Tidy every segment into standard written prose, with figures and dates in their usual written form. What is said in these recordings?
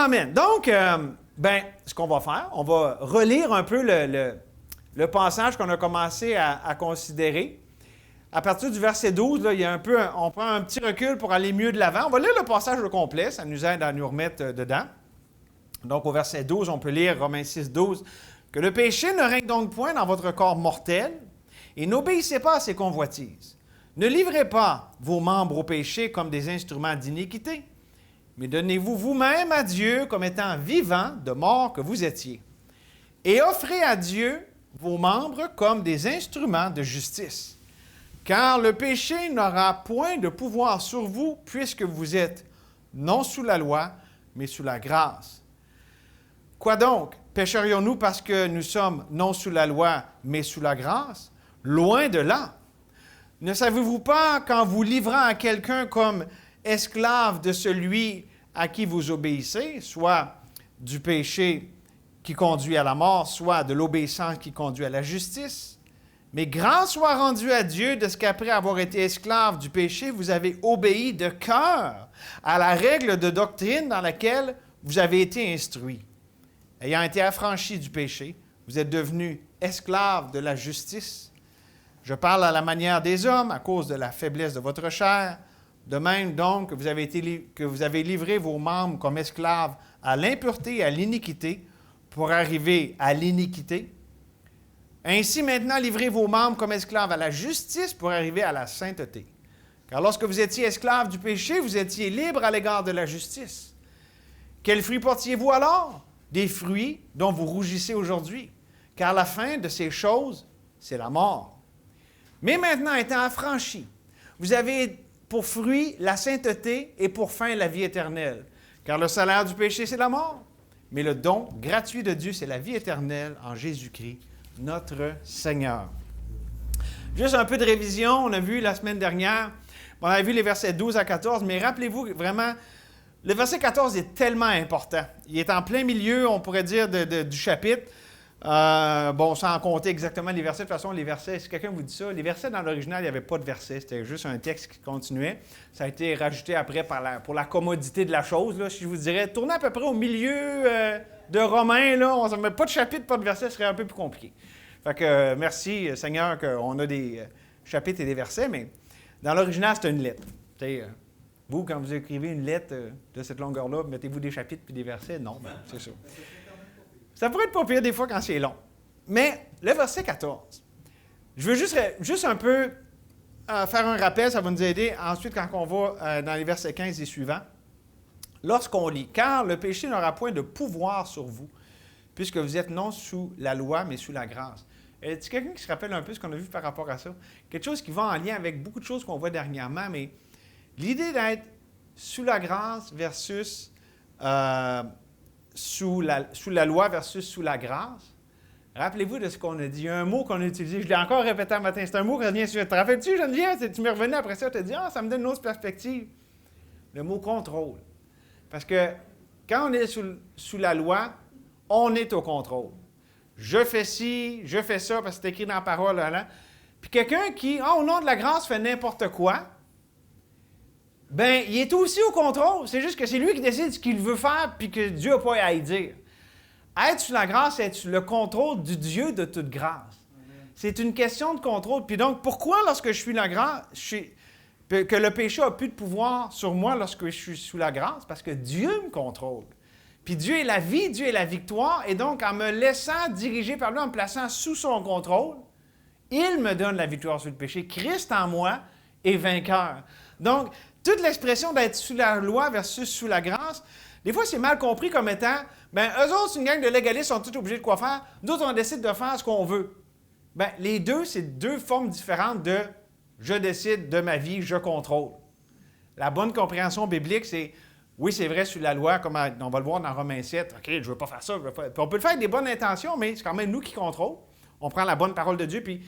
Amen. Donc, ce qu'on va faire, on va relire un peu le passage qu'on a commencé à considérer. À partir du verset 12, là, il y a on prend un petit recul pour aller mieux de l'avant. On va lire le passage au complet, ça nous aide à nous remettre dedans. Donc, au verset 12, on peut lire Romains 6, 12. « Que le péché ne règne donc point dans votre corps mortel, et n'obéissez pas à ses convoitises. Ne livrez pas vos membres au péché comme des instruments d'iniquité, mais donnez-vous vous-même à Dieu comme étant vivants de mort que vous étiez. Et offrez à Dieu vos membres comme des instruments de justice. Car le péché n'aura point de pouvoir sur vous, puisque vous êtes non sous la loi, mais sous la grâce. Quoi donc? Pécherions-nous parce que nous sommes non sous la loi, mais sous la grâce? Loin de là. Ne savez-vous pas qu'en vous livrant à quelqu'un comme esclave de celui à qui vous obéissez, soit du péché qui conduit à la mort, soit de l'obéissance qui conduit à la justice, mais grâce soit rendue à Dieu de ce qu'après avoir été esclave du péché, vous avez obéi de cœur à la règle de doctrine dans laquelle vous avez été instruits. Ayant été affranchis du péché, vous êtes devenus esclaves de la justice. Je parle à la manière des hommes à cause de la faiblesse de votre chair. De même donc que vous avez livré vos membres comme esclaves à l'impureté et à l'iniquité pour arriver à l'iniquité. Ainsi maintenant livrez vos membres comme esclaves à la justice pour arriver à la sainteté. Car lorsque vous étiez esclaves du péché, vous étiez libres à l'égard de la justice. Quels fruits portiez-vous alors? Des fruits dont vous rougissez aujourd'hui. Car la fin de ces choses, c'est la mort. Mais maintenant, étant affranchis, vous avez pour fruit la sainteté et pour fin la vie éternelle. Car le salaire du péché, c'est la mort. Mais le don gratuit de Dieu, c'est la vie éternelle en Jésus-Christ, notre Seigneur. Juste un peu de révision. On a vu la semaine dernière, on avait vu les versets 12 à 14, mais rappelez-vous vraiment, le verset 14 est tellement important. Il est en plein milieu, on pourrait dire, du chapitre. Sans compter exactement les versets. De toute façon, les versets, si quelqu'un vous dit ça, les versets dans l'original, il n'y avait pas de versets. C'était juste un texte qui continuait. Ça a été rajouté après pour la commodité de la chose. Là, si je vous dirais, tournez à peu près au milieu de Romains, là, on ne met pas de chapitre, pas de versets, ce serait un peu plus compliqué. Fait que merci Seigneur qu'on a des chapitres et des versets, mais dans l'original, c'est une lettre. Vous, quand vous écrivez une lettre de cette longueur-là, mettez-vous des chapitres puis des versets? Non, c'est ça. Ça pourrait être pas pire des fois quand c'est long. Mais le verset 14, je veux juste un peu faire un rappel, ça va nous aider ensuite quand on va dans les versets 15 et suivants. Lorsqu'on lit, « Car le péché n'aura point de pouvoir sur vous, puisque vous êtes non sous la loi, mais sous la grâce. » Est-ce quelqu'un qui se rappelle un peu ce qu'on a vu par rapport à ça? Quelque chose qui va en lien avec beaucoup de choses qu'on voit dernièrement, mais l'idée d'être sous la grâce versus sous la loi versus sous la grâce. Rappelez-vous de ce qu'on a dit. Il y a un mot qu'on a utilisé, je l'ai encore répété un matin, c'est un mot qui revient sur. Te rappelles-tu, Geneviève? Tu m'es revenu après ça, tu te dis, ça me donne une autre perspective. Le mot contrôle. Parce que quand on est sous la loi, on est au contrôle. Je fais ci, je fais ça, parce que c'est écrit dans la parole. Là. Puis quelqu'un qui, au nom de la grâce, fait n'importe quoi, il est aussi au contrôle. C'est juste que c'est lui qui décide ce qu'il veut faire, puis que Dieu n'a pas à y dire. Être sous la grâce, c'est sous le contrôle du Dieu de toute grâce. Amen. C'est une question de contrôle. Puis donc, pourquoi lorsque je suis la grâce, que le péché n'a plus de pouvoir sur moi lorsque je suis sous la grâce? Parce que Dieu me contrôle. Puis Dieu est la vie, Dieu est la victoire. Et donc, en me laissant diriger par lui, en me plaçant sous son contrôle, il me donne la victoire sur le péché. Christ en moi est vainqueur. Donc, toute l'expression d'être sous la loi versus sous la grâce, des fois, c'est mal compris comme étant, eux autres, c'est une gang de légalistes, sont tous obligés de quoi faire. D'autres, on décide de faire ce qu'on veut. Les deux, c'est deux formes différentes de « je décide de ma vie, je contrôle ». La bonne compréhension biblique, c'est « oui, c'est vrai, sous la loi, comme on va le voir dans Romains 7, « OK, je ne veux pas faire ça, je veux pas... » Puis on peut le faire avec des bonnes intentions, mais c'est quand même nous qui contrôlons. On prend la bonne parole de Dieu, puis...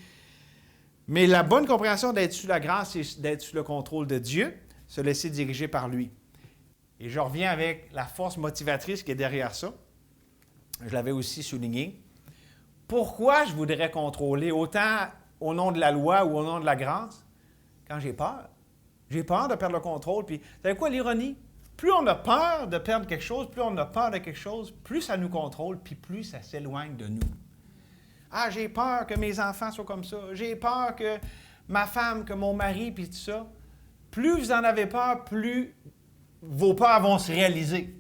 Mais la bonne compréhension d'être sous la grâce, c'est d'être sous le contrôle de Dieu, se laisser diriger par lui. Et je reviens avec la force motivatrice qui est derrière ça. Je l'avais aussi souligné. Pourquoi je voudrais contrôler autant au nom de la loi ou au nom de la grâce? Quand j'ai peur. J'ai peur de perdre le contrôle. Puis, vous savez quoi l'ironie? Plus on a peur de perdre quelque chose, plus on a peur de quelque chose, plus ça nous contrôle, puis plus ça s'éloigne de nous. Ah, j'ai peur que mes enfants soient comme ça. J'ai peur que ma femme, que mon mari, puis tout ça. Plus vous en avez peur, plus vos peurs vont se réaliser.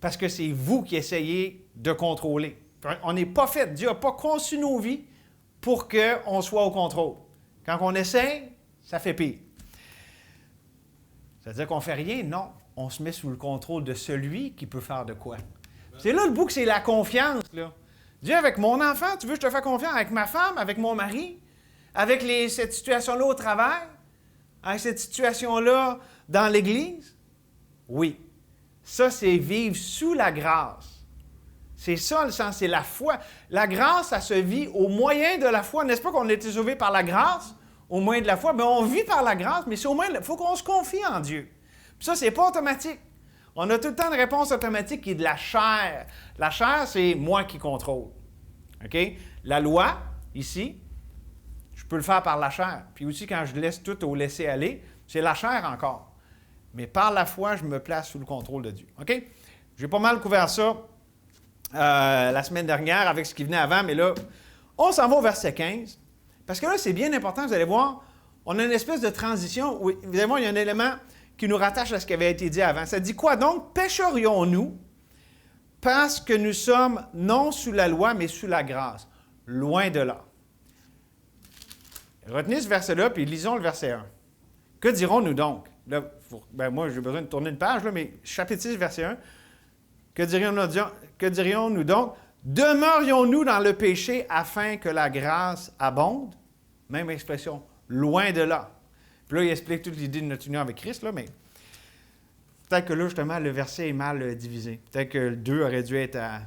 Parce que c'est vous qui essayez de contrôler. On n'est pas fait. Dieu n'a pas conçu nos vies pour qu'on soit au contrôle. Quand on essaie, ça fait pire. Ça veut dire qu'on ne fait rien? Non. On se met sous le contrôle de celui qui peut faire de quoi. C'est là le bout que c'est la confiance, là. Dieu, avec mon enfant, tu veux que je te fasse confiance? Avec ma femme, avec mon mari, avec cette situation-là au travail, avec cette situation-là dans l'Église? Oui. Ça, c'est vivre sous la grâce. C'est ça le sens, c'est la foi. La grâce, ça se vit au moyen de la foi. N'est-ce pas qu'on a été sauvé par la grâce, au moyen de la foi? Bien, on vit par la grâce, mais c'est au moyen il faut qu'on se confie en Dieu. Puis ça, c'est pas automatique. On a tout le temps une réponse automatique qui est de la chair. La chair, c'est moi qui contrôle. OK? La loi, ici, je peux le faire par la chair. Puis aussi, quand je laisse tout au laisser-aller, c'est la chair encore. Mais par la foi, je me place sous le contrôle de Dieu. OK? J'ai pas mal couvert ça la semaine dernière avec ce qui venait avant, mais là, on s'en va au verset 15. Parce que là, c'est bien important, vous allez voir, on a une espèce de transition où, évidemment, il y a un élément qui nous rattache à ce qui avait été dit avant. Ça dit quoi donc? Pécherions-nous parce que nous sommes non sous la loi, mais sous la grâce? Loin de là. Retenez ce verset-là, puis lisons le verset 1. Que dirons-nous donc? Là, moi, j'ai besoin de tourner une page, là, mais chapitre 6, verset 1. Que dirions-nous donc? Demeurions-nous dans le péché afin que la grâce abonde? Même expression, loin de là. Puis là, il explique toute l'idée de notre union avec Christ, là, mais peut-être que là, justement, le verset est mal divisé. Peut-être que le 2 aurait dû être à...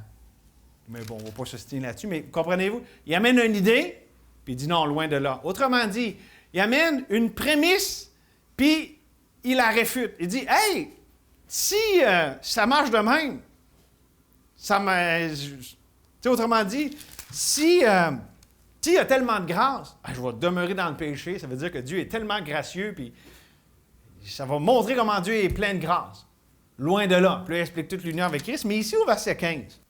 Mais bon, on ne va pas se citer là-dessus, mais comprenez-vous? Il amène une idée, puis il dit non, loin de là. Autrement dit, il amène une prémisse, puis il la réfute. Il dit, hey, si ça marche de même, autrement dit, si il y a tellement de grâce, je vais demeurer dans le péché, ça veut dire que Dieu est tellement gracieux, puis ça va montrer comment Dieu est plein de grâce. Loin de là. Puis là, il explique toute l'union avec Christ. Mais ici, au verset 15,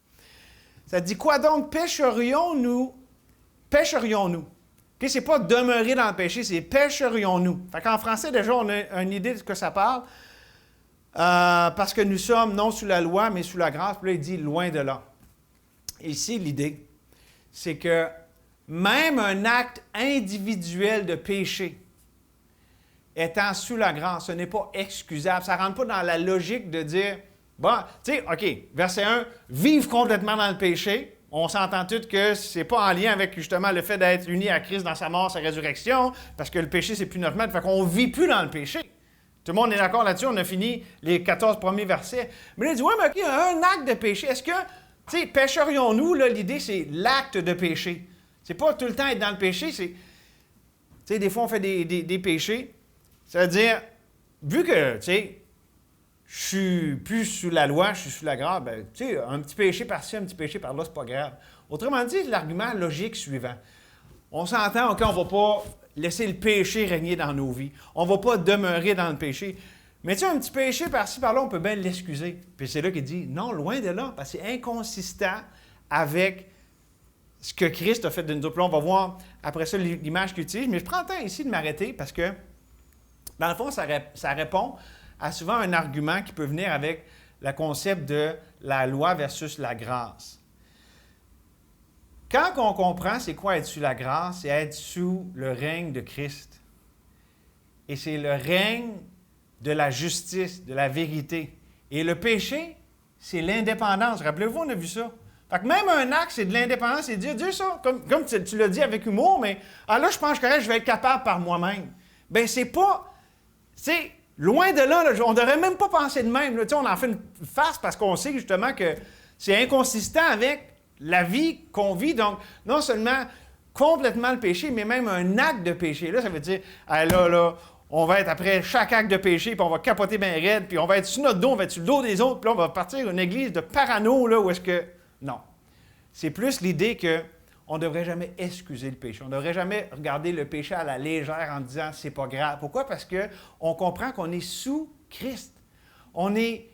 ça dit quoi donc? Pécherions-nous? Okay, c'est pas demeurer dans le péché, c'est pécherions-nous. Fait qu'en français, déjà, on a une idée de ce que ça parle. Parce que nous sommes non sous la loi, mais sous la grâce. Puis là, il dit loin de là. Ici, l'idée, c'est que même un acte individuel de péché, étant sous la grâce, ce n'est pas excusable. Ça ne rentre pas dans la logique de dire, bon, tu sais, OK, verset 1, vivre complètement dans le péché. On s'entend tous que ce n'est pas en lien avec justement le fait d'être uni à Christ dans sa mort, sa résurrection, parce que le péché, c'est plus notre maître. Fait qu'on ne vit plus dans le péché. Tout le monde est d'accord là-dessus. On a fini les 14 premiers versets. Mais là, il dit, ouais, mais OK, un acte de péché. Est-ce que, tu sais, pécherions-nous, là, l'idée, c'est l'acte de péché. C'est pas tout le temps être dans le péché, c'est, tu sais, des fois, on fait des péchés. Ça veut dire, vu que, tu sais, je suis plus sous la loi, je suis sous la grâce, bien, tu sais, un petit péché par-ci, un petit péché par-là, c'est pas grave. Autrement dit, l'argument logique suivant. On s'entend, OK, on ne va pas laisser le péché régner dans nos vies. On ne va pas demeurer dans le péché. Mais tu sais, un petit péché par-ci, par-là, on peut bien l'excuser. Puis c'est là qu'il dit, non, loin de là, parce que c'est inconsistant avec ce que Christ a fait de nous. Puis là, on va voir après ça l'image qu'il utilise. Mais je prends le temps ici de m'arrêter parce que, dans le fond, ça répond à souvent un argument qui peut venir avec le concept de la loi versus la grâce. Quand on comprend c'est quoi être sous la grâce, c'est être sous le règne de Christ. Et c'est le règne de la justice, de la vérité. Et le péché, c'est l'indépendance. Rappelez-vous, on a vu ça. Fait que même un acte, c'est de l'indépendance. C'est dire ça, comme tu l'as dit avec humour, mais là, je pense que je vais être capable par moi-même. Bien, c'est pas... Tu sais, loin de là, on ne devrait même pas penser de même. Là, on en fait une farce parce qu'on sait justement que c'est inconsistant avec la vie qu'on vit. Donc, non seulement complètement le péché, mais même un acte de péché. Là, ça veut dire, là, on va être après chaque acte de péché, puis on va capoter bien raide, puis on va être sur notre dos, on va être sur le dos des autres, puis là, on va partir une église de parano, là, où est-ce que... Non. C'est plus l'idée qu'on ne devrait jamais excuser le péché. On ne devrait jamais regarder le péché à la légère en disant « c'est pas grave ». Pourquoi? Parce qu'on comprend qu'on est sous Christ. On est...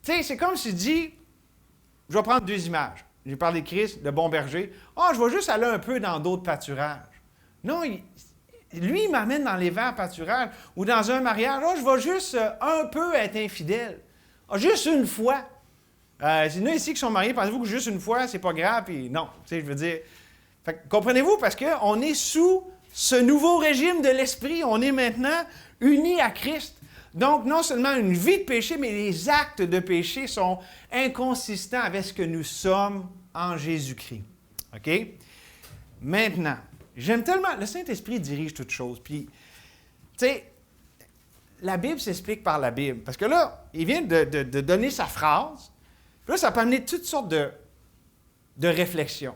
Tu sais, c'est comme si je dis, je vais prendre deux images. J'ai parlé de Christ, de bon berger. Ah, je vais juste aller un peu dans d'autres pâturages. Non, lui, il m'amène dans les verts pâturages ou dans un mariage. Ah, je vais juste un peu être infidèle. Ah, juste une fois. Il y en a ici qui sont mariés, pensez-vous que juste une fois, c'est pas grave? Puis non, tu sais, je veux dire... comprenez-vous? Parce qu'on est sous ce nouveau régime de l'esprit. On est maintenant unis à Christ. Donc, non seulement une vie de péché, mais les actes de péché sont inconsistants avec ce que nous sommes en Jésus-Christ. OK? Maintenant, j'aime tellement... Le Saint-Esprit dirige toutes choses. Puis, tu sais, la Bible s'explique par la Bible. Parce que là, il vient de donner sa phrase. Puis là, ça peut amener toutes sortes de réflexions.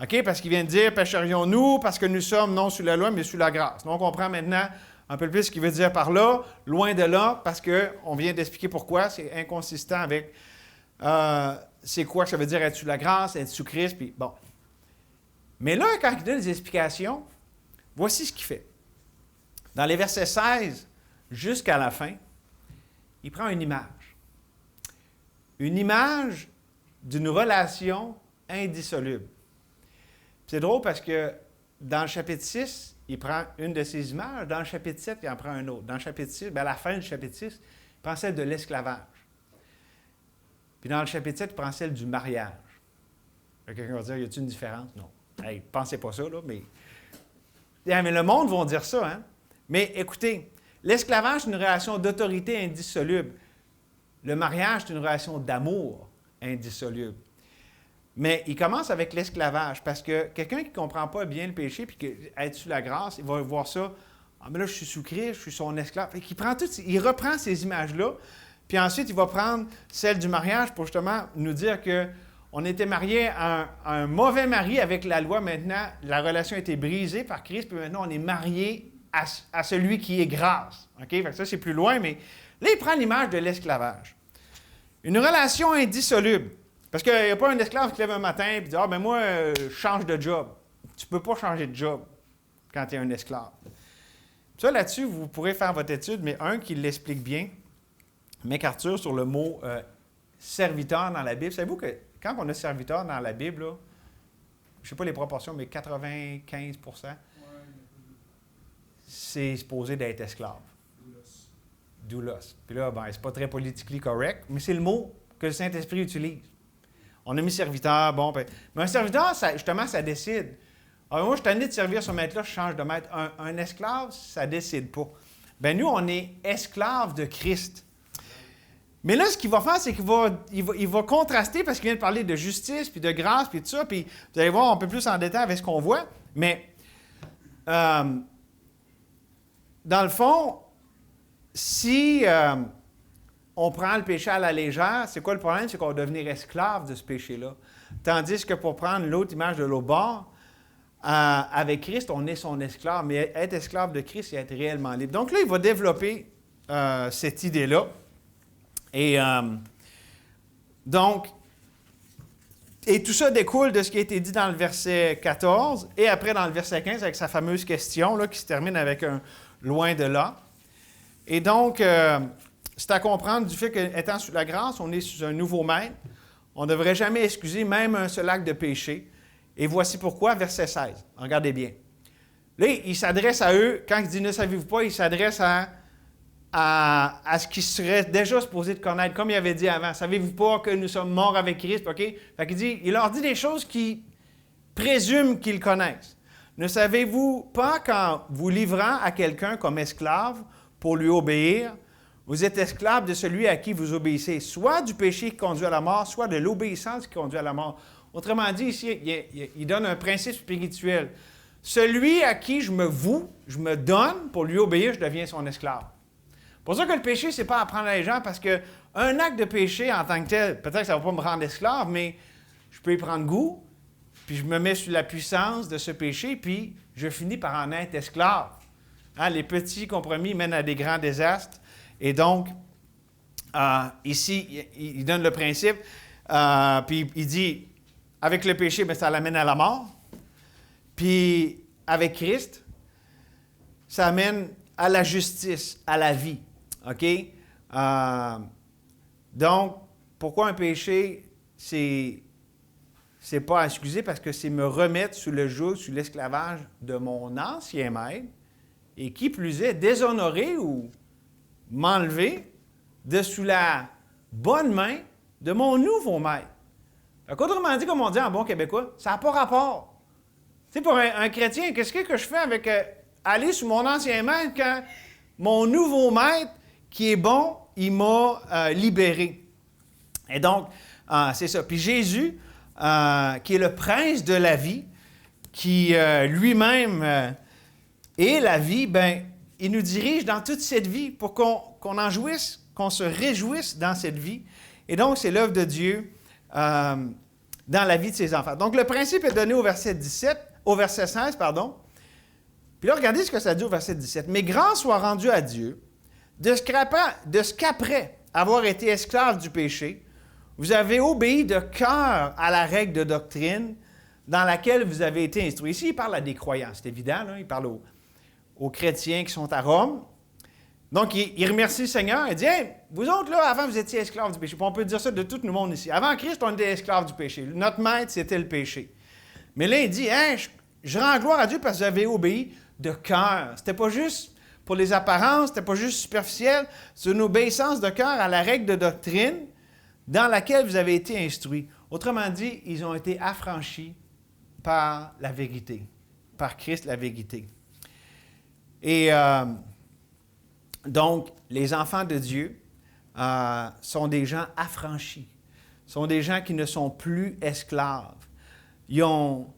OK? Parce qu'il vient de dire, pécherions-nous parce que nous sommes non sous la loi, mais sous la grâce. Donc, on comprend maintenant un peu plus ce qu'il veut dire par là, loin de là, parce qu'on vient d'expliquer pourquoi c'est inconsistant avec c'est quoi ça veut dire être sous la grâce, être sous Christ, puis bon. Mais là, quand il donne des explications, voici ce qu'il fait. Dans les versets 16 jusqu'à la fin, il prend une image. Une image d'une relation indissoluble. C'est drôle parce que dans le chapitre 6, il prend une de ces images. Dans le chapitre 7, il en prend un autre. Dans le chapitre 6, à la fin du chapitre 6, il prend celle de l'esclavage. Puis dans le chapitre 7, il prend celle du mariage. Quelqu'un va dire, y a-t-il une différence? Non. Hey, pensez pas ça, là, mais... mais le monde va dire ça, hein? Mais écoutez, l'esclavage, c'est une relation d'autorité indissoluble. Le mariage, c'est une relation d'amour indissoluble. Mais il commence avec l'esclavage, parce que quelqu'un qui ne comprend pas bien le péché puis être sous la grâce, il va voir ça. Ah, mais là, je suis sous Christ, je suis son esclave. Il reprend ces images-là, puis ensuite, il va prendre celle du mariage pour justement nous dire qu'on était marié à un mauvais mari avec la loi. Maintenant, la relation a été brisée par Christ, puis maintenant, on est marié à celui qui est grâce. OK? Fait que ça, c'est plus loin, mais là, il prend l'image de l'esclavage. Une relation indissoluble. Parce qu'il n'y a pas un esclave qui lève un matin et dit « Ah, ben moi, je change de job. » Tu ne peux pas changer de job quand tu es un esclave. Ça, là-dessus, vous pourrez faire votre étude, mais un qui l'explique bien, MacArthur, sur le mot serviteur dans la Bible. Savez-vous que quand on a serviteur dans la Bible, là, je ne sais pas les proportions, mais 95 %, c'est supposé d'être esclave. Doulos. Puis là, ben, c'est pas très politiquement correct, mais c'est le mot que le Saint-Esprit utilise. On a mis serviteur, bon, ben, mais un serviteur, justement, ça décide. Alors, moi, je suis tanné de servir ce maître-là, je change de maître. Un esclave, ça ne décide pas. Bien, nous, on est esclaves de Christ. Mais là, ce qu'il va faire, c'est qu'il va contraster, parce qu'il vient de parler de justice, puis de grâce, puis tout ça, puis vous allez voir un peu plus en détail avec ce qu'on voit. Mais, dans le fond, si on prend le péché à la légère, c'est quoi le problème? C'est qu'on va devenir esclave de ce péché-là. Tandis que pour prendre l'autre image de l'autre bord, avec Christ, on est son esclave. Mais être esclave de Christ, c'est être réellement libre. Donc là, il va développer cette idée-là. Et donc, et tout ça découle de ce qui a été dit dans le verset 14 et après dans le verset 15 avec sa fameuse question là, qui se termine avec un « loin de là ». Et donc, c'est à comprendre du fait qu'étant sous la grâce, on est sous un nouveau maître. On ne devrait jamais excuser même un seul acte de péché. Et voici pourquoi, verset 16. Regardez bien. Là, il s'adresse à eux, quand il dit « ne savez-vous pas », il s'adresse à ce qu'ils seraient déjà supposés de connaître, comme il avait dit avant. « Savez-vous pas que nous sommes morts avec Christ? » OK? Fait qu'il il leur dit des choses qui présument qu'ils connaissent. « Ne savez-vous pas qu'en vous livrant à quelqu'un comme esclave pour lui obéir, vous êtes esclave de celui à qui vous obéissez, soit du péché qui conduit à la mort, soit de l'obéissance qui conduit à la mort. » Autrement dit, ici, il donne un principe spirituel. Celui à qui je me donne pour lui obéir, je deviens son esclave. C'est pour ça que le péché, ce n'est pas à prendre à les gens, parce qu'un acte de péché en tant que tel, peut-être que ça ne va pas me rendre esclave, mais je peux y prendre goût, puis je me mets sous la puissance de ce péché, puis je finis par en être esclave. Hein, les petits compromis mènent à des grands désastres. Et donc, ici, il donne le principe, puis il dit, avec le péché, bien, ça l'amène à la mort. Puis, avec Christ, ça amène à la justice, à la vie. OK? Donc, pourquoi un péché, c'est pas à excuser parce que c'est me remettre sous le joug, sous l'esclavage de mon ancien maître, et qui plus est, déshonorer ou m'enlever de sous la bonne main de mon nouveau maître. Donc, autrement dit, comme on dit en bon québécois, ça n'a pas rapport. Tu sais, pour un chrétien, qu'est-ce que je fais avec aller sous mon ancien maître quand mon nouveau maître, qui est bon, il m'a libéré? Et donc, c'est ça. Puis Jésus, qui est le prince de la vie, qui lui-même est la vie, ben, il nous dirige dans toute cette vie pour qu'on en jouisse, qu'on se réjouisse dans cette vie. Et donc, c'est l'œuvre de Dieu dans la vie de ses enfants. Donc, le principe est donné au verset 16, pardon. Puis là, regardez ce que ça dit au verset 17. « Mais grâce soit rendue à Dieu de ce qu'après avoir été esclave du péché, vous avez obéi de cœur à la règle de doctrine dans laquelle vous avez été instruits. » Ici, il parle à des croyants, c'est évident. Là, il parle aux chrétiens qui sont à Rome. Donc, il remercie le Seigneur. Il dit, « Hey, vous autres, là, avant, vous étiez esclaves du péché. » Puis on peut dire ça de tout le monde ici. Avant Christ, on était esclaves du péché. Notre maître, c'était le péché. Mais là, il dit, « Hey, je rends gloire à Dieu parce que vous avez obéi de cœur. » C'était pas juste pour les apparences, c'était pas juste superficiel. C'est une obéissance de cœur à la règle de doctrine dans laquelle vous avez été instruits. Autrement dit, ils ont été affranchis par la vérité, par Christ la vérité. Et donc, les enfants de Dieu sont des gens affranchis, sont des gens qui ne sont plus esclaves. Ils ont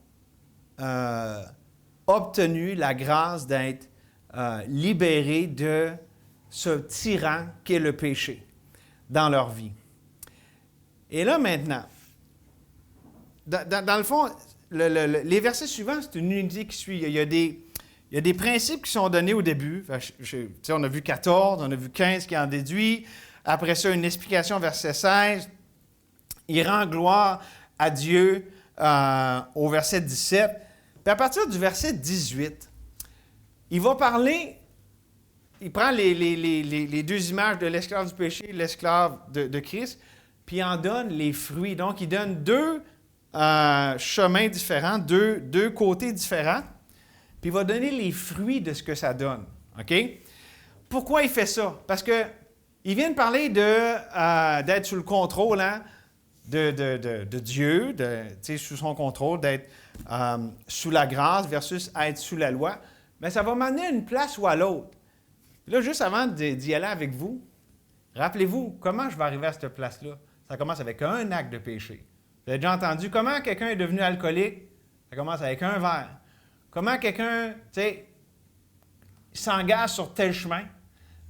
obtenu la grâce d'être libérés de ce tyran qu'est le péché dans leur vie. Et là, maintenant, dans le fond, les versets suivants, c'est une unité qui suit. Il y a des principes qui sont donnés au début. On a vu 14, on a vu 15 qui en déduit. Après ça, une explication, verset 16. Il rend gloire à Dieu au verset 17. Puis à partir du verset 18, il va parler, il prend les deux images de l'esclave du péché et l'esclave de Christ, puis il en donne les fruits. Donc, il donne deux chemins différents, deux côtés différents, puis il va donner les fruits de ce que ça donne. OK? Pourquoi il fait ça? Parce qu'il vient de parler d'être sous le contrôle de Dieu, sous son contrôle, d'être sous la grâce versus être sous la loi. Mais ça va m'amener à une place ou à l'autre. Là, juste avant d'y aller avec vous, rappelez-vous, comment je vais arriver à cette place-là? Ça commence avec un acte de péché. Vous avez déjà entendu comment quelqu'un est devenu alcoolique? Ça commence avec un verre. Comment quelqu'un, s'engage sur tel chemin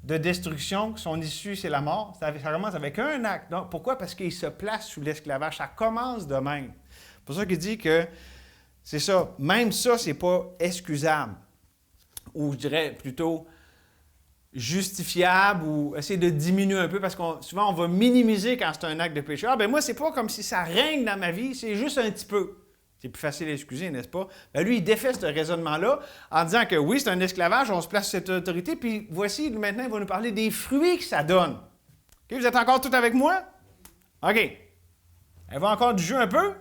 de destruction, que son issue, c'est la mort? Ça commence avec un acte. Donc, pourquoi? Parce qu'il se place sous l'esclavage. Ça commence de même. C'est pour ça qu'il dit que c'est ça. Même ça, c'est pas excusable. Ou je dirais plutôt justifiable ou essayer de diminuer un peu parce que souvent on va minimiser quand c'est un acte de péché. Ah, ben moi, c'est pas comme si ça règne dans ma vie, c'est juste un petit peu. C'est plus facile à excuser, n'est-ce pas? Ben lui, il défait ce raisonnement-là en disant que oui, c'est un esclavage, on se place sous cette autorité, puis voici, maintenant, il va nous parler des fruits que ça donne. OK, vous êtes encore tous avec moi? OK. Elle va encore du jeu un peu?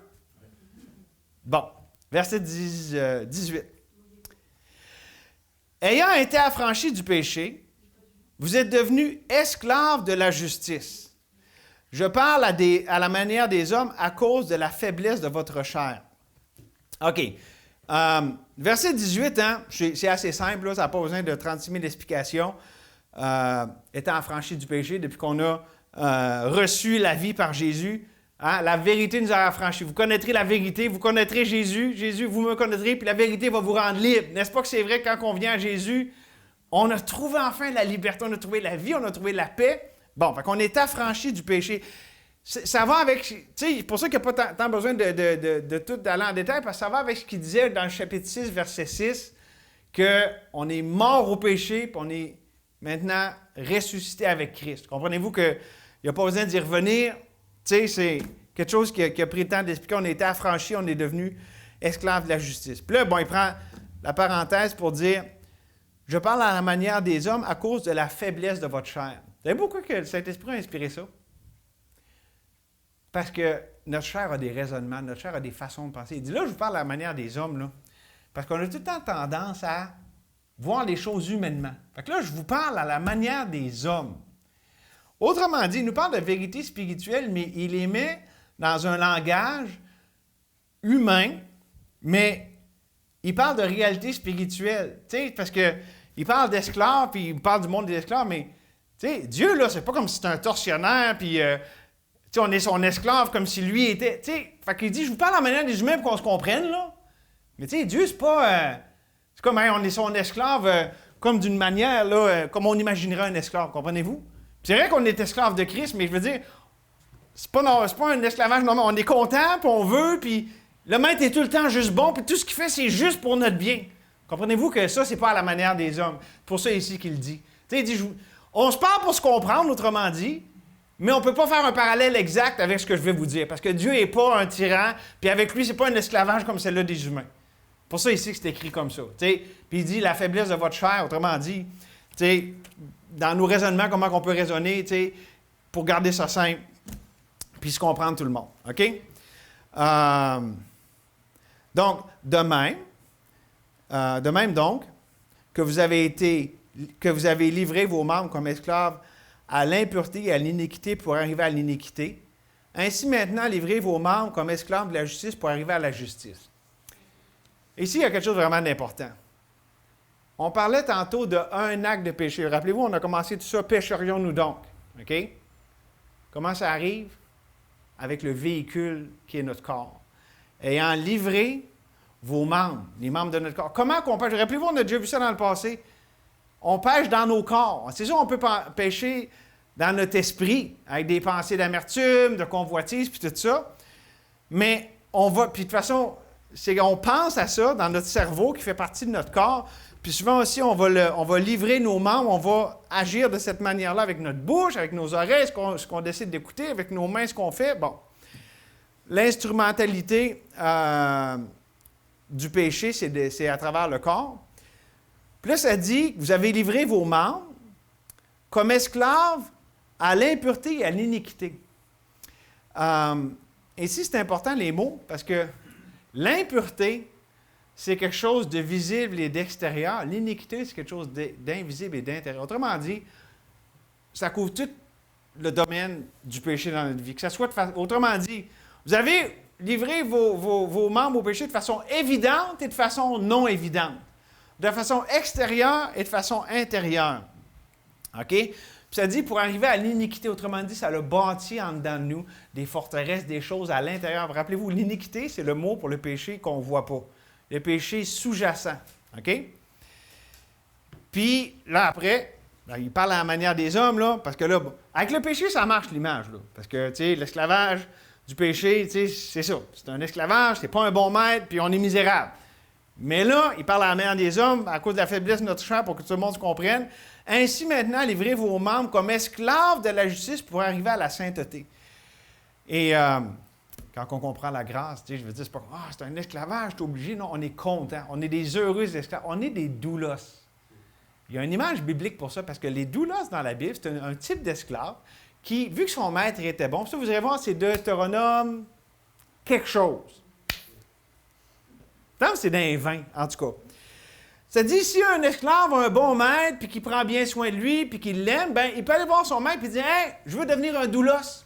Bon, verset 18. Ayant été affranchis du péché, vous êtes devenus esclaves de la justice. Je parle à la manière des hommes à cause de la faiblesse de votre chair. OK. Verset 18, c'est assez simple, là, ça n'a pas besoin de 36 000 explications. Étant affranchis du péché, depuis qu'on a reçu la vie par Jésus, la vérité nous a affranchis. Vous connaîtrez la vérité, vous connaîtrez Jésus. Jésus, vous me connaîtrez, puis la vérité va vous rendre libre. N'est-ce pas que c'est vrai que quand on vient à Jésus, on a trouvé enfin la liberté, on a trouvé la vie, on a trouvé la paix. Bon, fait qu'on est affranchis du péché. Ça va avec, tu sais, c'est pour ça qu'il n'y a pas tant besoin de tout aller en détail, parce que ça va avec ce qu'il disait dans le chapitre 6, verset 6, qu'on est mort au péché, puis on est maintenant ressuscité avec Christ. Comprenez-vous qu'il n'y a pas besoin d'y revenir? Tu sais, c'est quelque chose qui a pris le temps d'expliquer. On a été affranchis, on est devenu esclaves de la justice. Puis là, bon, il prend la parenthèse pour dire « Je parle à la manière des hommes à cause de la faiblesse de votre chair. » savez pourquoi que le Saint-Esprit a inspiré ça? Parce que notre chair a des raisonnements, notre chair a des façons de penser. Il dit, là, je vous parle à la manière des hommes, là, parce qu'on a tout le temps tendance à voir les choses humainement. Fait que là, je vous parle à la manière des hommes. Autrement dit, il nous parle de vérité spirituelle, mais il les met dans un langage humain, mais il parle de réalité spirituelle. Tu sais, parce qu'il parle d'esclaves, puis il parle du monde des esclaves, mais tu sais, Dieu, là, c'est pas comme si c'était un tortionnaire, puis tu sais, on est son esclave comme si lui était. Tu sais, fait qu'il dit, je vous parle en manière des humains pour qu'on se comprenne, là. Mais tu sais, Dieu, c'est pas. C'est comme, hein, on est son esclave comme d'une manière, là, comme on imaginerait un esclave, comprenez-vous? C'est vrai qu'on est esclave de Christ, mais je veux dire, c'est pas un esclavage normal. On est content, puis on veut, puis le maître est tout le temps juste bon, puis tout ce qu'il fait, c'est juste pour notre bien. Comprenez-vous que ça, c'est pas à la manière des hommes. C'est pour ça ici qu'il dit. Tu sais, il dit, on se parle pour se comprendre, autrement dit, mais on ne peut pas faire un parallèle exact avec ce que je vais vous dire, parce que Dieu n'est pas un tyran, puis avec lui, c'est pas un esclavage comme celle-là des humains. Pour ça ici que c'est écrit comme ça. Tu sais. Puis il dit, la faiblesse de votre chair, autrement dit, tu sais, dans nos raisonnements, comment on peut raisonner, tu sais, pour garder ça simple, puis se comprendre tout le monde. OK? Donc, de même donc, que vous avez livré vos membres comme esclaves à l'impureté et à l'iniquité pour arriver à l'iniquité, ainsi maintenant livrez vos membres comme esclaves de la justice pour arriver à la justice. Ici, il y a quelque chose vraiment d'important. On parlait tantôt d'un acte de péché. Rappelez-vous, on a commencé tout ça, pécherions-nous donc. OK? Comment ça arrive? Avec le véhicule qui est notre corps. Ayant livré vos membres, les membres de notre corps. Comment qu'on pêche? Rappelez-vous, on a déjà vu ça dans le passé. On pêche dans nos corps. C'est sûr, on peut pêcher dans notre esprit, avec des pensées d'amertume, de convoitise, puis tout ça. Mais on va, puis de toute façon, on pense à ça dans notre cerveau qui fait partie de notre corps. Puis souvent aussi, on va livrer nos membres, on va agir de cette manière-là avec notre bouche, avec nos oreilles, ce qu'on décide d'écouter, avec nos mains, ce qu'on fait. Bon. L'instrumentalité du péché, c'est à travers le corps. Puis là, ça dit que vous avez livré vos membres comme esclaves à l'impureté et à l'iniquité. Ici, c'est important les mots, parce que l'impureté, c'est quelque chose de visible et d'extérieur. L'iniquité, c'est quelque chose d'invisible et d'intérieur. Autrement dit, ça couvre tout le domaine du péché dans notre vie. Que ça soit autrement dit, vous avez livré vos membres au péché de façon évidente et de façon non évidente. De façon extérieure et de façon intérieure. OK? Puis ça dit, pour arriver à l'iniquité, autrement dit, ça a bâti en dedans de nous des forteresses, des choses à l'intérieur. Rappelez-vous, l'iniquité, c'est le mot pour le péché qu'on ne voit pas. Le péché sous-jacent. OK? Puis, là, après, il parle à la manière des hommes, là, parce que là, avec le péché, ça marche l'image, là. Parce que, tu sais, l'esclavage du péché, tu sais, c'est ça. C'est un esclavage, c'est pas un bon maître, puis on est misérable. Mais là, il parle à la manière des hommes, à cause de la faiblesse de notre chair, pour que tout le monde se comprenne. Ainsi, maintenant, livrez vos membres comme esclaves de la justice pour arriver à la sainteté. Et quand on comprend la grâce, je veux dire, c'est pas c'est un esclavage, tu es obligé. Non, on est content. On est des heureux esclaves. On est des doulos. Il y a une image biblique pour ça, parce que les doulos dans la Bible, c'est un type d'esclave qui, vu que son maître était bon, ça, vous allez voir, c'est Deutéronome quelque chose. C'est dans les 20, en tout cas. Ça dit, si un esclave a un bon maître, puis qu'il prend bien soin de lui, puis qu'il l'aime, bien, il peut aller voir son maître et dire, « Hey, je veux devenir un doulos.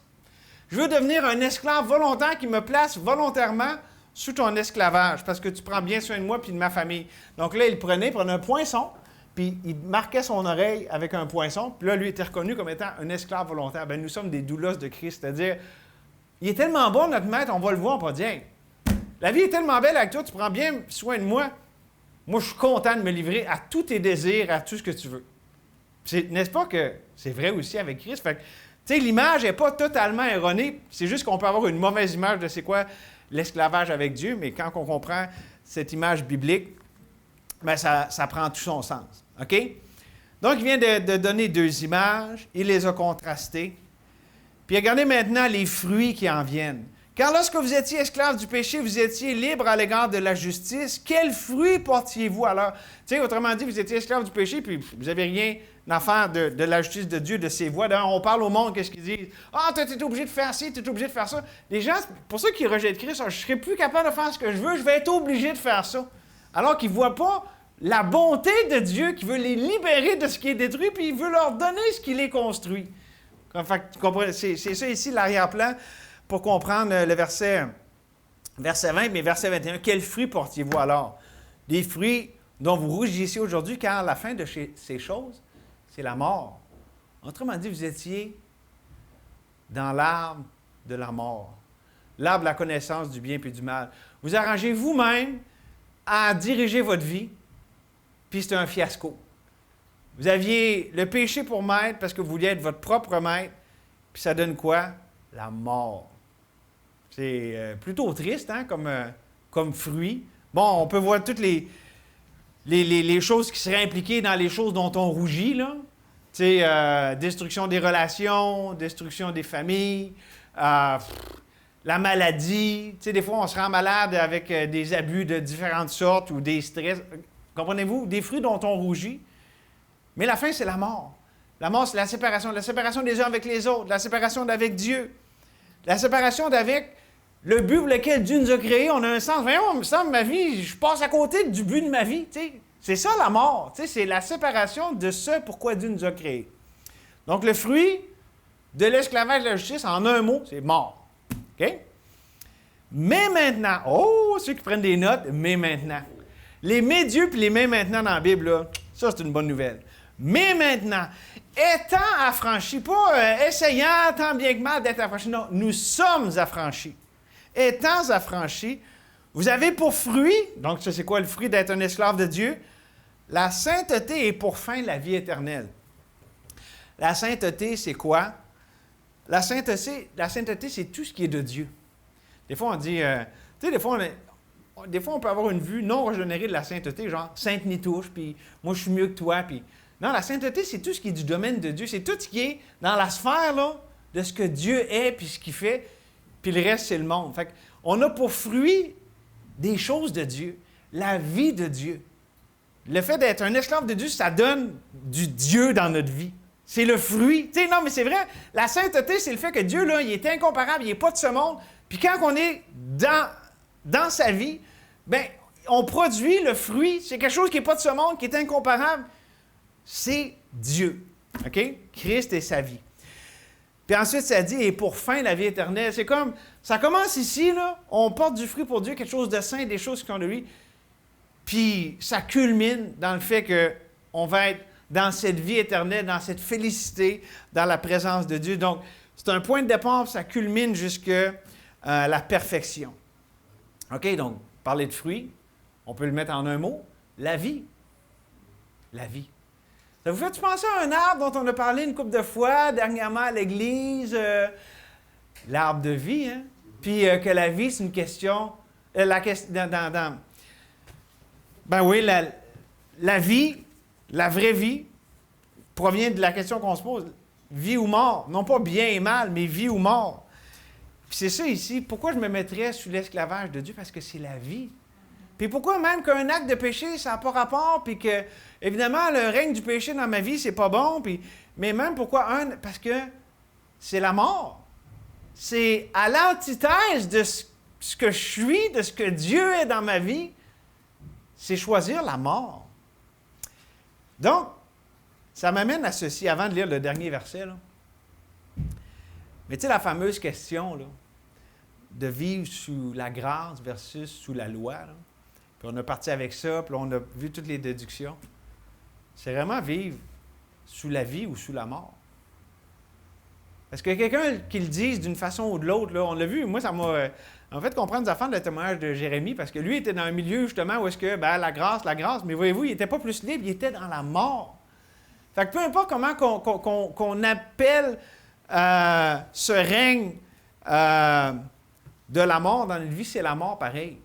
Je veux devenir un esclave volontaire qui me place volontairement sous ton esclavage, parce que tu prends bien soin de moi puis de ma famille. » Donc là, il prenait un poinçon, puis il marquait son oreille avec un poinçon, puis là, lui était reconnu comme étant un esclave volontaire. Bien, nous sommes des doulos de Christ, c'est-à-dire, il est tellement bon, notre maître, on va le voir, on va dire, « Hey, la vie est tellement belle avec toi, tu prends bien soin de moi. Moi, je suis content de me livrer à tous tes désirs, à tout ce que tu veux. » N'est-ce pas que c'est vrai aussi avec Christ? Fait que, tu sais, l'image n'est pas totalement erronée. C'est juste qu'on peut avoir une mauvaise image de c'est quoi l'esclavage avec Dieu, mais quand on comprend cette image biblique, bien, ça prend tout son sens. OK? Donc, il vient de donner deux images. Il les a contrastées. Puis regardez maintenant les fruits qui en viennent. Car lorsque vous étiez esclaves du péché, vous étiez libres à l'égard de la justice. Quel fruit portiez-vous alors? Tu sais, autrement dit, vous étiez esclaves du péché, puis vous n'avez rien à faire de la justice de Dieu, de ses voies. D'ailleurs, on parle au monde, qu'est-ce qu'ils disent? Ah, tu es obligé de faire ci, tu es obligé de faire ça. Les gens, pour ceux qui rejettent Christ, je ne serai plus capable de faire ce que je veux, je vais être obligé de faire ça. Alors qu'ils ne voient pas la bonté de Dieu qui veut les libérer de ce qui est détruit, puis il veut leur donner ce qu'il est construit. C'est ça ici, l'arrière-plan, pour comprendre le verset 20, mais verset 21. Quels fruits portiez-vous alors? Des fruits dont vous rougissez aujourd'hui, car la fin de ces choses, c'est la mort. Autrement dit, vous étiez dans l'arbre de la mort, l'arbre de la connaissance du bien et du mal. Vous arrangez vous-même à diriger votre vie, puis c'est un fiasco. Vous aviez le péché pour maître parce que vous vouliez être votre propre maître, puis ça donne quoi? La mort. C'est plutôt triste, hein, comme fruit. Bon, on peut voir toutes les choses qui seraient impliquées dans les choses dont on rougit, là. Tu sais, destruction des relations, destruction des familles, la maladie. Tu sais, des fois, on se rend malade avec des abus de différentes sortes ou des stress. Comprenez-vous? Des fruits dont on rougit. Mais la fin, c'est la mort. La mort, c'est la séparation des uns avec les autres, la séparation d'avec Dieu, la séparation d'avec le but pour lequel Dieu nous a créés. On a un sens. Voyons, il me semble, ma vie, je passe à côté du but de ma vie. Tu sais. C'est ça la mort. Tu sais, c'est la séparation de ce pourquoi Dieu nous a créés. Donc, le fruit de l'esclavage de la justice, en un mot, c'est mort. OK? Mais maintenant, ceux qui prennent des notes, mais maintenant. Les mais Dieu puis les mais maintenant dans la Bible, là, ça, c'est une bonne nouvelle. Mais maintenant, étant affranchis, pas essayant tant bien que mal d'être affranchis, non, nous sommes affranchis. Étant affranchis, vous avez pour fruit, donc ça c'est quoi le fruit d'être un esclave de Dieu? La sainteté et pour fin la vie éternelle. La sainteté, c'est quoi? La sainteté, c'est tout ce qui est de Dieu. Des fois, on dit, tu sais, des fois, on peut avoir une vue non régénérée de la sainteté, genre sainte ni touche, puis moi je suis mieux que toi, puis non, la sainteté, c'est tout ce qui est du domaine de Dieu, c'est tout ce qui est dans la sphère là, de ce que Dieu est, puis ce qu'il fait, puis le reste, c'est le monde. Fait qu'on a pour fruit des choses de Dieu, la vie de Dieu. Le fait d'être un esclave de Dieu, ça donne du Dieu dans notre vie. C'est le fruit. Tu sais, non, mais c'est vrai, la sainteté, c'est le fait que Dieu, là, il est incomparable, il n'est pas de ce monde, puis quand on est dans sa vie, bien, on produit le fruit, c'est quelque chose qui n'est pas de ce monde, qui est incomparable. C'est Dieu. OK? Christ et sa vie. Puis ensuite, ça dit, et pour fin, la vie éternelle. C'est comme, ça commence ici, là, on porte du fruit pour Dieu, quelque chose de saint, des choses qui ont de lui. Puis ça culmine dans le fait qu'on va être dans cette vie éternelle, dans cette félicité, dans la présence de Dieu. Donc, c'est un point de départ, ça culmine jusqu'à la perfection. OK? Donc, parler de fruits, on peut le mettre en un mot, la vie. La vie. Ça vous fait penser à un arbre dont on a parlé une couple de fois dernièrement à l'Église, l'arbre de vie, hein? Puis que la vie, c'est une question... Ben oui, la vie, la vraie vie, provient de la question qu'on se pose. Vie ou mort? Non pas bien et mal, mais vie ou mort. Puis c'est ça ici. Pourquoi je me mettrais sous l'esclavage de Dieu? Parce que c'est la vie. Puis pourquoi même qu'un acte de péché, ça n'a pas rapport, puis que, évidemment, le règne du péché dans ma vie, c'est pas bon, puis, mais même pourquoi parce que c'est la mort. C'est à l'antithèse de ce que je suis, de ce que Dieu est dans ma vie, c'est choisir la mort. Donc, ça m'amène à ceci, avant de lire le dernier verset, là. Mais tu sais, la fameuse question, là, de vivre sous la grâce versus sous la loi, là. Puis on a parti avec ça, puis on a vu toutes les déductions. C'est vraiment vivre sous la vie ou sous la mort. Parce que quelqu'un qui le dise d'une façon ou de l'autre, là, on l'a vu, moi, ça m'a en fait comprendre des affaires de le témoignage de Jérémie, parce que lui était dans un milieu, justement, où est-ce que, la grâce, mais voyez-vous, il n'était pas plus libre, il était dans la mort. Fait que peu importe comment qu'on appelle ce règne de la mort dans notre vie, c'est la mort pareil.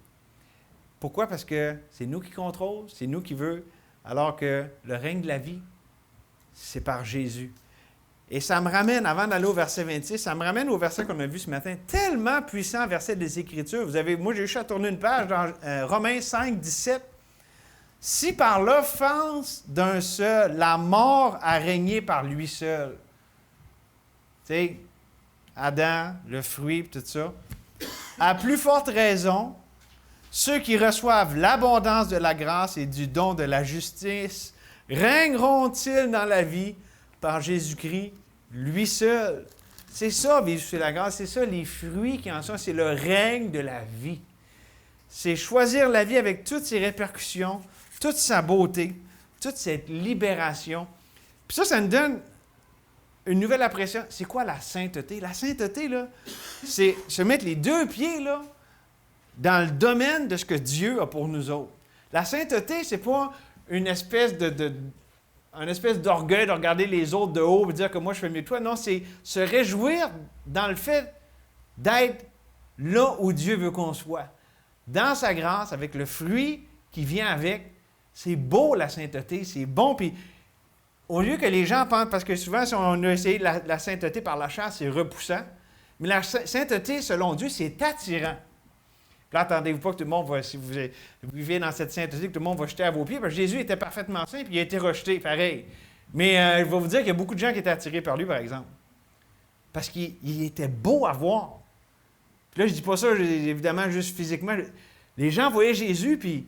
Pourquoi? Parce que c'est nous qui contrôlons, c'est nous qui veut, alors que le règne de la vie, c'est par Jésus. Et ça me ramène, avant d'aller au verset 26, ça me ramène au verset qu'on a vu ce matin, tellement puissant verset des Écritures. Moi, j'ai juste à tourner une page dans Romains 5, 17. Si par l'offense d'un seul, la mort a régné par lui seul. Tu sais, Adam, le fruit, tout ça. À plus forte raison, ceux qui reçoivent l'abondance de la grâce et du don de la justice régneront-ils dans la vie par Jésus-Christ, lui seul. C'est ça, vivre sous la grâce, c'est ça, les fruits qui en sont, c'est le règne de la vie. C'est choisir la vie avec toutes ses répercussions, toute sa beauté, toute cette libération. Puis ça nous donne une nouvelle impression. C'est quoi la sainteté? La sainteté, là, c'est se mettre les deux pieds, là, dans le domaine de ce que Dieu a pour nous autres. La sainteté, c'est pas une espèce d'orgueil de regarder les autres de haut et dire que moi, je fais mieux que toi. Non, c'est se réjouir dans le fait d'être là où Dieu veut qu'on soit. Dans sa grâce, avec le fruit qui vient avec. C'est beau, la sainteté, c'est bon. Puis, au lieu que les gens pensent, parce que souvent, si on a essayé la sainteté par la chair, c'est repoussant. Mais la sainteté, selon Dieu, c'est attirant. Là, attendez-vous pas que tout le monde va, si vous vivez dans cette sainteté, que tout le monde va jeter à vos pieds, parce que Jésus était parfaitement saint, puis il a été rejeté, pareil. Mais je vais vous dire qu'il y a beaucoup de gens qui étaient attirés par lui, par exemple. Parce qu'il était beau à voir. Puis là, je ne dis pas ça, évidemment, juste physiquement. Les gens voyaient Jésus, puis,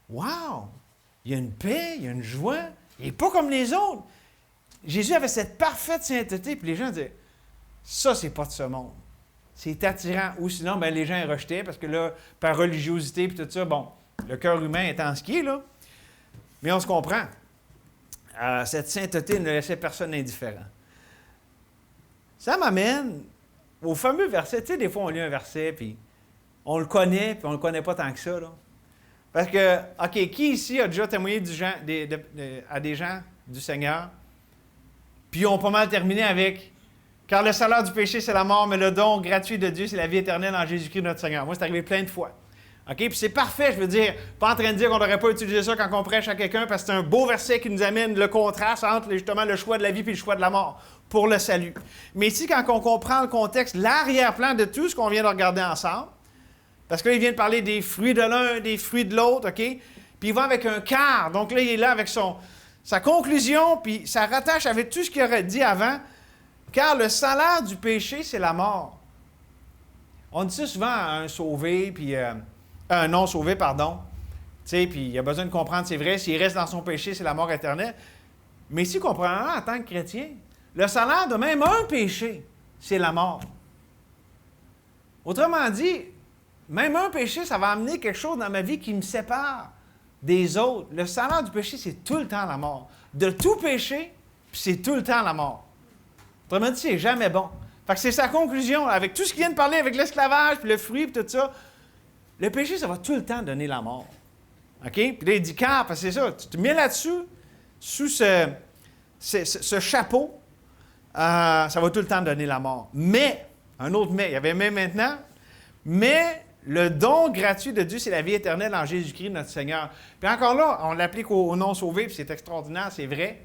wow! Il y a une paix, il y a une joie. Il n'est pas comme les autres. Jésus avait cette parfaite sainteté, puis les gens disaient, ça, c'est pas de ce monde. C'est attirant. Ou sinon, bien, les gens les rejetaient parce que là, par religiosité et tout ça, bon, le cœur humain étant ce qui est, là. Mais on se comprend. Cette sainteté ne laissait personne indifférent. Ça m'amène au fameux verset. Tu sais, des fois, on lit un verset, puis on le connaît, puis on ne le connaît pas tant que ça, là. Parce que, OK, qui ici a déjà témoigné à des gens du Seigneur, puis ils ont pas mal terminé avec « Car le salaire du péché, c'est la mort, mais le don gratuit de Dieu, c'est la vie éternelle en Jésus-Christ notre Seigneur. » Moi, c'est arrivé plein de fois. OK? Puis c'est parfait, je veux dire, pas en train de dire qu'on n'aurait pas utilisé ça quand on prêche à quelqu'un, parce que c'est un beau verset qui nous amène le contraste entre justement le choix de la vie et le choix de la mort pour le salut. Mais ici, quand on comprend le contexte, l'arrière-plan de tout ce qu'on vient de regarder ensemble, parce que là, il vient de parler des fruits de l'un, des fruits de l'autre, OK? Puis il va avec un quart. Donc là, il est là avec sa conclusion, puis ça rattache avec tout ce qu'il aurait dit avant. Car le salaire du péché, c'est la mort. On dit ça souvent à un sauvé, puis un non-sauvé, pardon. Tu sais, puis il a besoin de comprendre, c'est vrai, s'il reste dans son péché, c'est la mort éternelle. Mais si on comprend en tant que chrétien, le salaire de même un péché, c'est la mort. Autrement dit, même un péché, ça va amener quelque chose dans ma vie qui me sépare des autres. Le salaire du péché, c'est tout le temps la mort. De tout péché, puis c'est tout le temps la mort. Autrement dit, c'est jamais bon. Fait que c'est sa conclusion, avec tout ce qu'il vient de parler, avec l'esclavage, puis le fruit, puis tout ça. Le péché, ça va tout le temps donner la mort. OK? Puis là, il dit car, parce que c'est ça, tu te mets là-dessus, sous ce chapeau, ça va tout le temps donner la mort. Mais, un autre mais, il y avait mais maintenant, mais le don gratuit de Dieu, c'est la vie éternelle en Jésus-Christ, notre Seigneur. Puis encore là, on l'applique aux non-sauvés, puis c'est extraordinaire, c'est vrai.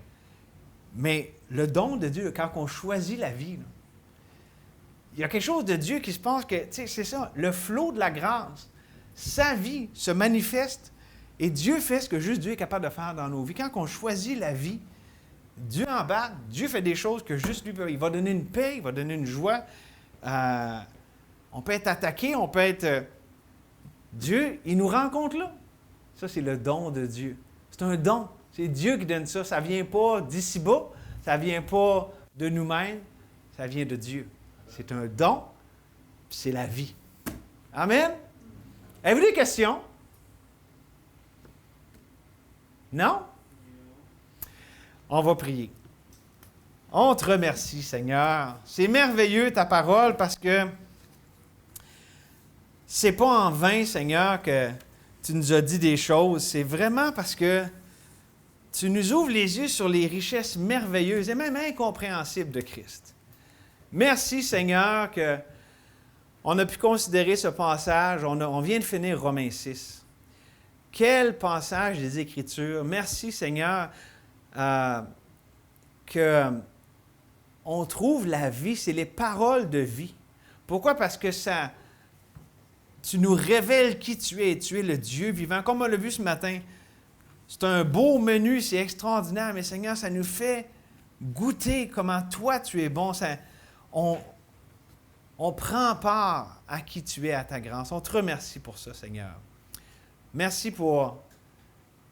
Mais le don de Dieu, quand on choisit la vie, là, il y a quelque chose de Dieu qui se pense que, tu sais, c'est ça, le flot de la grâce, sa vie se manifeste et Dieu fait ce que juste Dieu est capable de faire dans nos vies. Quand on choisit la vie, Dieu embarque, Dieu fait des choses que juste lui peut. Il va donner une paix, il va donner une joie. On peut être attaqué, on peut être... Dieu, il nous rencontre là. Ça, c'est le don de Dieu. C'est un don. C'est Dieu qui donne ça. Ça ne vient pas d'ici-bas. Ça ne vient pas de nous-mêmes. Ça vient de Dieu. C'est un don, puis c'est la vie. Amen? Avez-vous des questions? Non? On va prier. On te remercie, Seigneur. C'est merveilleux ta parole parce que c'est pas en vain, Seigneur, que tu nous as dit des choses. C'est vraiment parce que tu nous ouvres les yeux sur les richesses merveilleuses et même incompréhensibles de Christ. Merci, Seigneur, qu'on a pu considérer ce passage. On vient de finir Romains 6. Quel passage des Écritures. Merci, Seigneur, qu'on on trouve la vie, c'est les paroles de vie. Pourquoi? Parce que tu nous révèles qui tu es. Tu es le Dieu vivant. Comme on l'a vu ce matin, c'est un beau menu, c'est extraordinaire, mais Seigneur, ça nous fait goûter comment toi tu es bon. On prend part à qui tu es, à ta grâce. On te remercie pour ça, Seigneur. Merci pour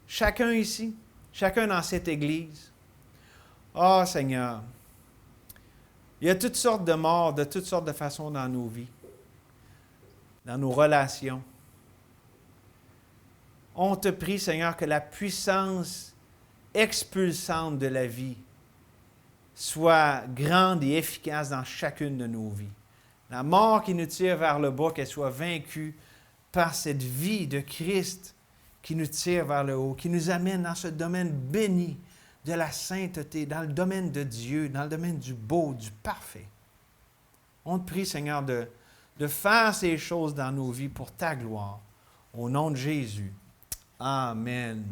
chacun ici, chacun dans cette Église. Oh, Seigneur, il y a toutes sortes de morts, de toutes sortes de façons dans nos vies, dans nos relations. On te prie, Seigneur, que la puissance expulsante de la vie soit grande et efficace dans chacune de nos vies. La mort qui nous tire vers le bas, qu'elle soit vaincue par cette vie de Christ qui nous tire vers le haut, qui nous amène dans ce domaine béni de la sainteté, dans le domaine de Dieu, dans le domaine du beau, du parfait. On te prie, Seigneur, de faire ces choses dans nos vies pour ta gloire. Au nom de Jésus. Amen.